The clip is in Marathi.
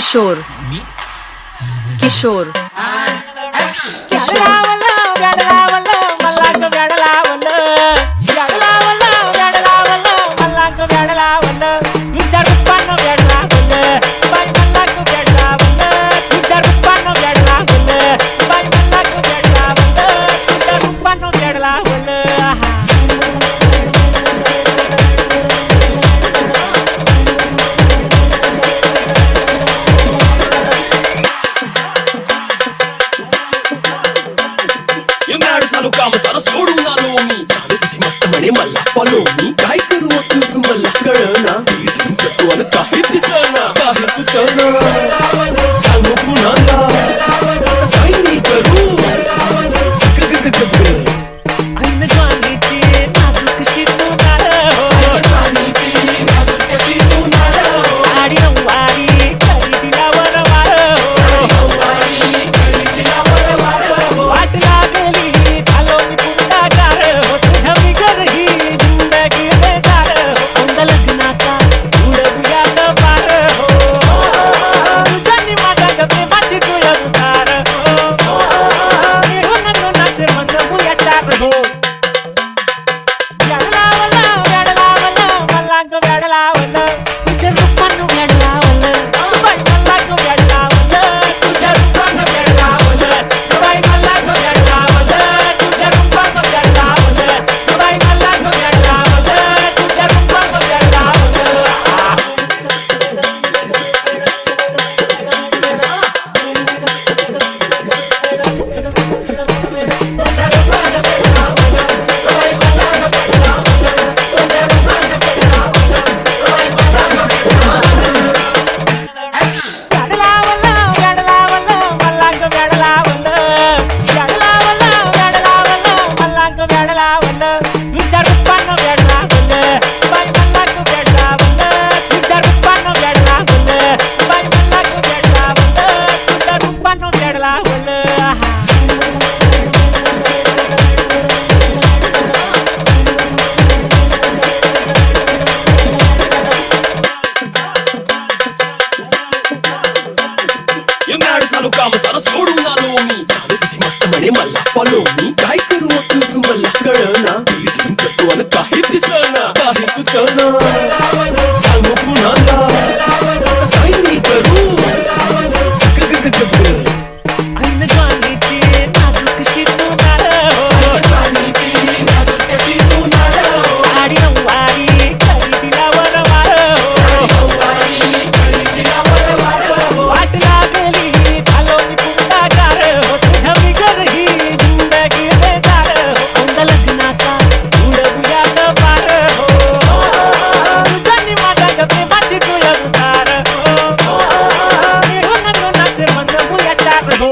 किशोर किशोर काम सारं सोडून आलो मी झालं तुझी मस्त म्हणे मला फॉलो मी काय करू तू मला कळना तू आणि काही दिसना काही सुचना सांगू कुणाला आता काय मी करू ऐन जवानीची नाजूकशी तू साडी नऊवारी खरेदीला वरवार वाट लागली झालो मी पुंडागार तुझ्या बिगर ही जिंदगी बेजार कोणत्या लग्नाचा उडवूयात पार तुझ्यानी माझ्या प्रेमाची तुझ्या उतार मिळून दोनाचे मन भूया चार हो व्याड लावलं मला ग व्याड लावलं तुझ्या रूपानं व्याड लावलं बाई मला ग व्याड लावलं तुझ्या रूपानं व्याड लावलं बाई मला ग व्याड लावलं तुझ्या रूपानं व्याड लावलं बाई मला ग व्याड लावलं तुझ्या रूपानं व्याड लावलं व्याड लावलं मला ग व्याड लावलं व्याड लावलं मला ग व्याड लावलं तुझ्या रूपानं व्याड लावलं बाई मला ग व्याड लावलं तुझ्या रूपानं व्याड लावलं बाई मला ग व्याड लावलं तुझ्या रूपानं व्याड लावलं काम सारं सोडून आलो मी झालं तुझी मस्त म्हणे मला फॉलो मी काय करू तू मला कळना तू आणि काही दिसना काही सुचना सांगू कुणाला आता काय मी करू ऐन जवानीची नाजूकशी तू साडी नऊवारी खरेदीला वरवार वाट लागली झालो मी पुंडागार तुझ्या बिगर ही जिंदगी बेजार कोणत्या लग्नाचा उडवूयात पार तुझ्यानी माझ्या प्रेमाची तुझ्या उतार मिळून दोनाचे मन भूया चार हो